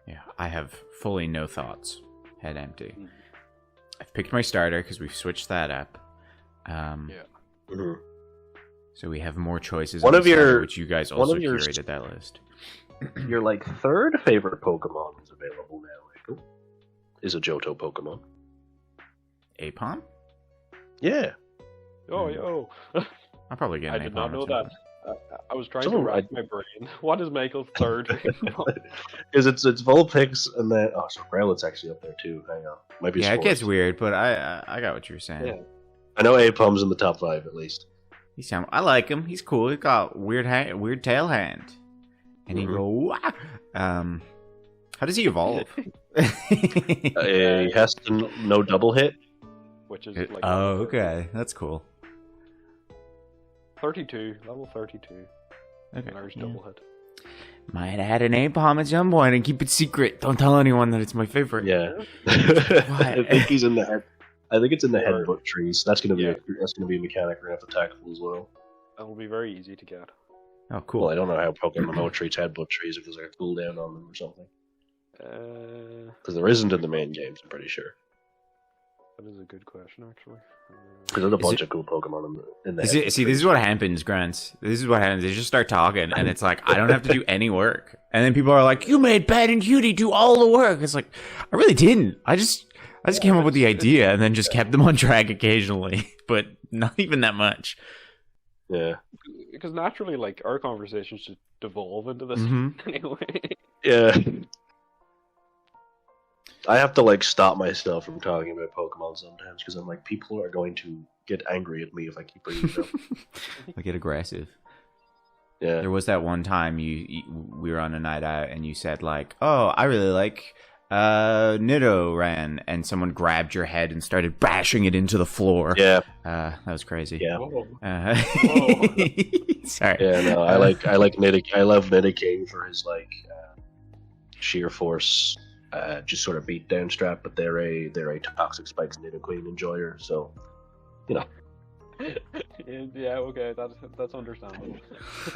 Yeah, I have fully no thoughts. Head empty. Hmm. I've picked my starter because we've switched that up. Yeah. Mhm. So we have more choices. One on of the starter, your- which you guys one also of your- curated that list. Your like third favorite Pokemon is available now. Michael. Is a Johto Pokemon. Apom? Yeah. Oh, yo! I'll probably get I an did Apom not or know two. that. I was trying It's to all rack right. my brain. What is Michael's third? Because it's Vulpix and then so Growlithe's actually up there too. Hang on, might be. Yeah, it Spores. gets weird, but I got what you're saying. Yeah. I know Apom's in the top 5 at least. I like him. He's cool. He's got weird tail hand, and he Mhm. go. Wah! How does he evolve? He has to no double hit. Which is It- like oh, okay, that's cool. 32, level 32. Okay, Large yeah. double hit. might have had a napalm at some point and keep it secret. Don't tell anyone that it's my favorite. Yeah. I think he's in the head. I think it's in the headbutt trees. That's gonna be a mechanic we're gonna have to tackle as well. That'll be very easy to get. Oh, cool. Well, I don't know how Pokemon MMO treats headbutt trees if there's a cooldown on them or something. Because there isn't in the main games, I'm pretty sure. That is a good question, actually. Because there's a bunch of cool Pokemon in the See, this is what happens, Grant. This is what happens. They just start talking, and it's like, I don't have to do any work. And then people are like, you made Ben and Cutie do all the work. It's like, I really didn't. I just came up with the idea and then just kept them on track occasionally, but not even that much. Yeah. Because naturally, like, our conversations should devolve into this anyway. Yeah. I have to like stop myself from talking about Pokemon sometimes because I'm like, people are going to get angry at me if I keep bringing it up. I get aggressive. Yeah. There was that one time we were on a night out and you said like, "Oh, I really like Nidoran," and someone grabbed your head and started bashing it into the floor. Yeah. That was crazy. Yeah. Whoa. Sorry. Yeah. No, I like Nidoking. I love Nidoking for his like sheer force. Just sort of beat down strap, but they're a toxic spikes Nidoqueen enjoyer, so you know. Yeah, okay, that's understandable.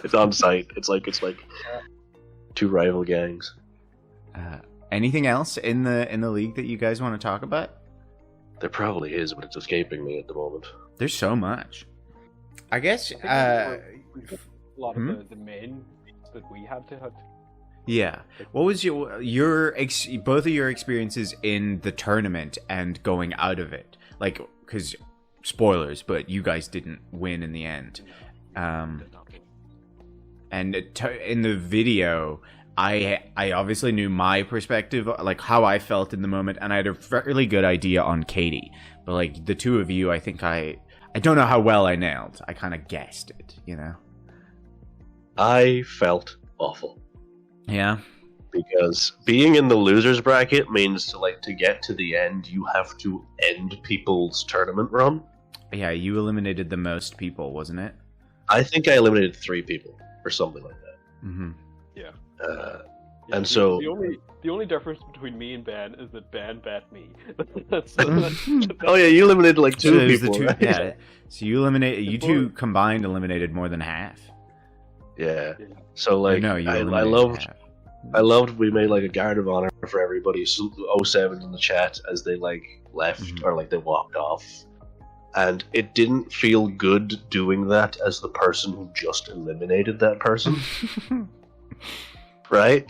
It's on site. It's like two rival gangs. Anything else in the league that you guys want to talk about? There probably is, but it's escaping me at the moment. There's so much. I guess A lot of the main beats that we had to have. Yeah. What was both of your experiences in the tournament and going out of it? Like, because spoilers, but you guys didn't win in the end. And in the video, I obviously knew my perspective, like how I felt in the moment, and I had a fairly good idea on Katie. But like the two of you, I think I don't know how well I nailed. I kind of guessed it, you know. I felt awful. Yeah. Because being in the losers bracket means to get to the end, you have to end people's tournament run. Yeah, you eliminated the most people, wasn't it? I think I eliminated 3 people or something like that. Mm-hmm. Yeah. And so the only difference between me and Ben is that Ben bet me. oh yeah, you eliminated like 2 people. Right? Yeah. So you two combined eliminated more than half. Yeah. So like, No, I loved we made like a guard of honor for everybody. 07 in the chat as they like left or like they walked off, and it didn't feel good doing that as the person who just eliminated that person. Right?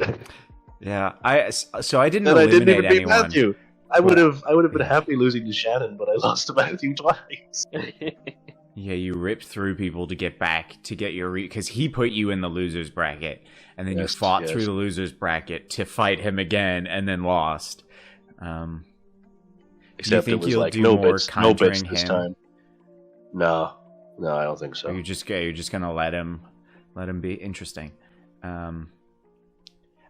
Yeah. I didn't and I eliminate didn't even beat anyone. Matthew. I would have been happy losing to Shannon, but I lost to Matthew twice. Yeah, you ripped through people to get back to get your because he put you in the losers bracket, and then you fought through the losers bracket to fight him again, and then lost. Except do you think it was you'll like do no more bits this him? time. No, I don't think so. Or you're just gonna let him be interesting.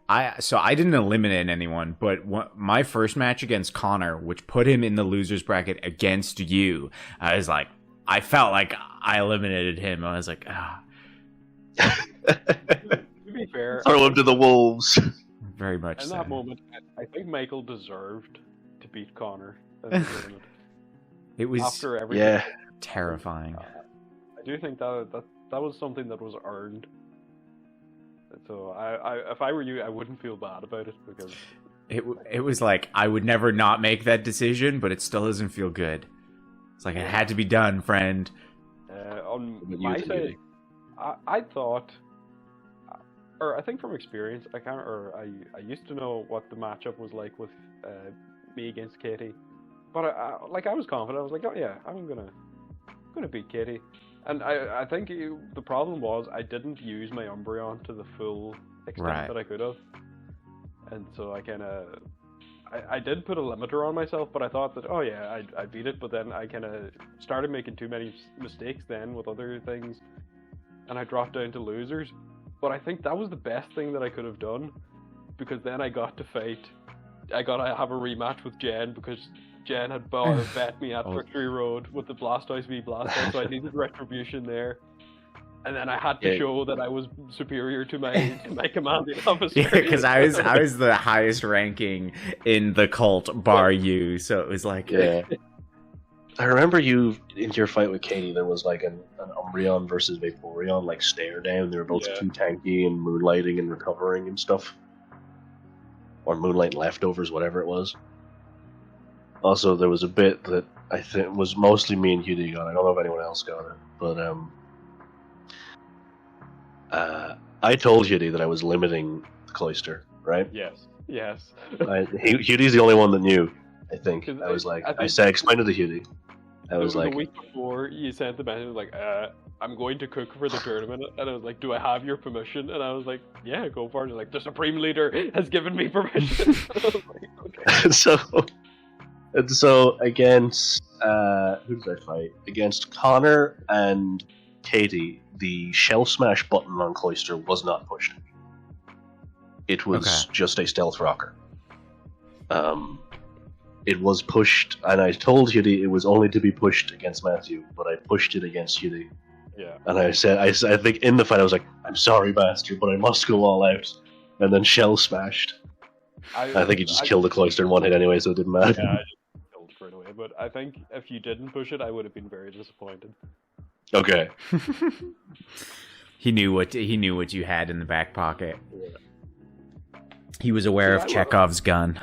I didn't eliminate anyone, but my first match against Connor, which put him in the losers bracket against you, I felt like I eliminated him. I was like, ah. To be fair, throw him to the wolves. Very much in so. that moment, I think Michael deserved to beat Connor. It was after everything. terrifying. I do think that was something that was earned. So if I were you, I wouldn't feel bad about it because it was like I would never not make that decision, but it still doesn't feel good. It's like it had to be done, friend. On my side, I thought, or I think from experience, I used to know what the matchup was like with me against Katie, but I was confident. I was like, oh yeah, I'm gonna beat Katie. And I think the problem was I didn't use my Umbreon to the full extent that I could have. And so I did put a limiter on myself, but I thought that, oh yeah, I beat it, but then I kind of started making too many mistakes then with other things, and I dropped down to losers. But I think that was the best thing that I could have done, because then I got to have a rematch with Jen, because Jen had bet me at Victory Road with the Blastoise v Blastoise, so I needed retribution there. and then I had to show that I was superior to my commanding officer. Yeah, because I was the highest ranking in the cult, bar you. So it was like, Yeah. I remember you in your fight with Katie. There was like an Umbreon versus Vaporeon like stare down. They were both too tanky and moonlighting and recovering and stuff, or moonlight leftovers, whatever it was. Also, there was a bit that I think was mostly me and Hudie got. I don't know if anyone else got it, but I told Hudie that I was limiting the Cloyster, right? Yes. Hudie's the only one that knew. I think I was like, I explained it to Hudie. I was like, the week before you sent the message like, I'm going to cook for the tournament, and I was like, do I have your permission? And I was like, yeah, go for it. Like, the Supreme Leader has given me permission. I was like, okay. So against who did I fight? Against Connor and Katie, the Shell Smash button on Cloyster was not pushed. It was just a stealth rocker. It was pushed, and I told Hudie it was only to be pushed against Matthew, but I pushed it against Hudie. Yeah. And I said, I think in the fight I was like, I'm sorry, bastard, but I must go all out. And then Shell smashed. I think he just killed the Cloyster in one hit anyway, so it didn't matter. Yeah, I just killed it right away. But I think if you didn't push it, I would have been very disappointed. Okay. He knew what you had in the back pocket. Yeah. He was aware of Chekhov's gun.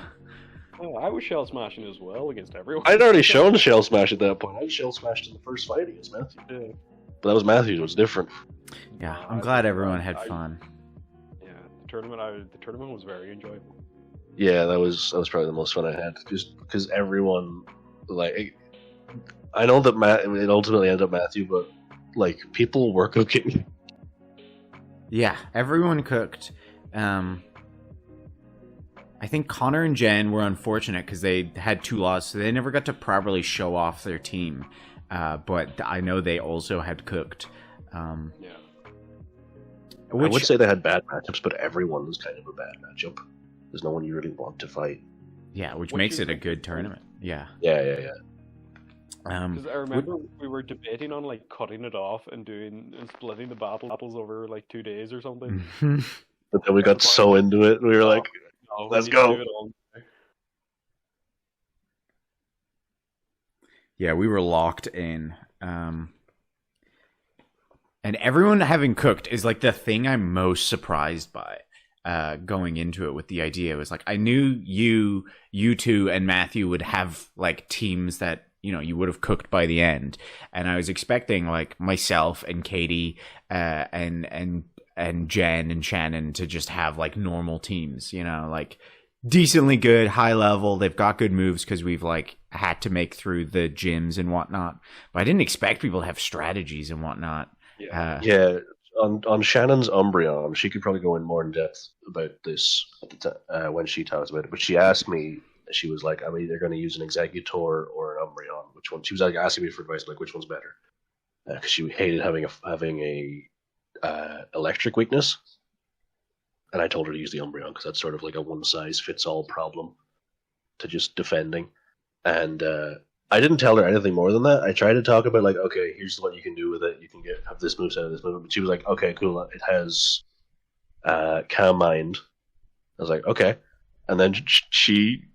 Oh, I was shell smashing as well against everyone. I'd already shown shell smash at that point. I shell smashed in the first fight against Matthew. Yeah. But that was Matthew. It was different. Yeah, I'm glad everyone had fun. Yeah, the tournament was very enjoyable. Yeah, that was probably the most fun I had, just because everyone, like, I know that it ultimately ended up Matthew, but like, people were cooking. Yeah, everyone cooked. I think Connor and Jen were unfortunate because they had 2 losses, so they never got to properly show off their team. But I know they also had cooked. Yeah. I would say they had bad matchups, but everyone was kind of a bad matchup. There's no one you really want to fight. Yeah, which makes it a good tournament. Yeah. Yeah. Because I remember we were debating on like cutting it off and splitting the battles over like 2 days or something. But then we got so into it, we were like, let's go. Yeah, we were locked in. And everyone having cooked is like the thing I'm most surprised by going into it with the idea. It was like, I knew you two and Matthew would have like teams that, you would have cooked by the end. And I was expecting like myself and Katie and Jen and Shannon to just have like normal teams, like decently good, high level. They've got good moves because we've like had to make through the gyms and whatnot. But I didn't expect people to have strategies and whatnot. Yeah. On Shannon's Umbreon, she could probably go in more in depth about this at the when she talks about it. But she asked me, she was like, I'm either going to use an Exeggutor or an Umbreon. Which one? She was like asking me for advice, like which one's better, because she hated having a electric weakness. And I told her to use the Umbreon because that's sort of like a one-size-fits-all problem to just defending. And I didn't tell her anything more than that. I tried to talk about like, okay, here's what you can do with it. You can have this moveset and this move. But she was like, okay, cool. It has Calm Mind. I was like, okay. And then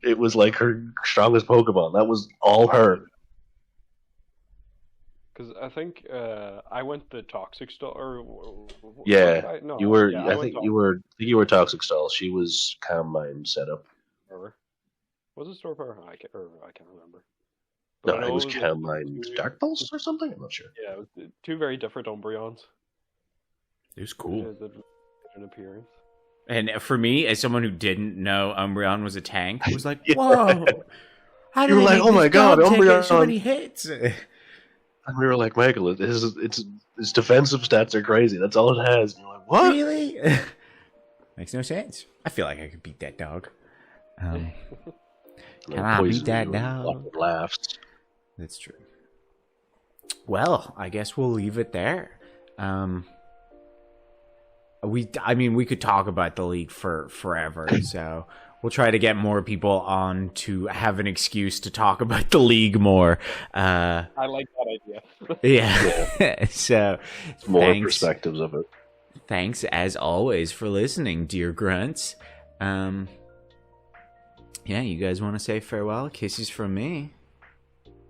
it was like her strongest Pokemon. That was all her. Because I think I went the Toxic Stall. Yeah, you were. I think you were Toxic Stall. She was Calm Mind setup. Was it Store Power? I can't remember. But no, it was Calm Mind Dark Pulse or something. I'm not sure. Yeah, it was 2 very different Umbreons. It was cool. An appearance. And for me, as someone who didn't know Umbreon was a tank, I was like, "Whoa! How do you were like, oh my god, Umbreon so many hits!" And we were like, Michael, its defensive stats are crazy. That's all it has. And you're like, what? Really? Makes no sense. I feel like I could beat that dog. Can I beat that dog? Laughs. That's true. Well, I guess we'll leave it there. We could talk about the league for forever. So we'll try to get more people on to have an excuse to talk about the league more. I like that idea. Yeah. So More thanks. perspectives of it. Thanks as always for listening, dear grunts. Yeah, you guys want to say farewell? Kisses from me.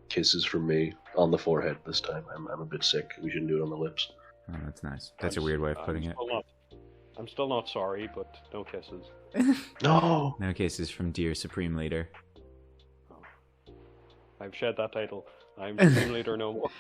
Kisses from me on the forehead this time. I'm a bit sick. We shouldn't do it on the lips. Oh, that's nice. That's a weird way of putting it. I'm still not sorry, but no kisses. No. No kisses from dear Supreme Leader. I've shed that title. I'm Supreme Leader no more.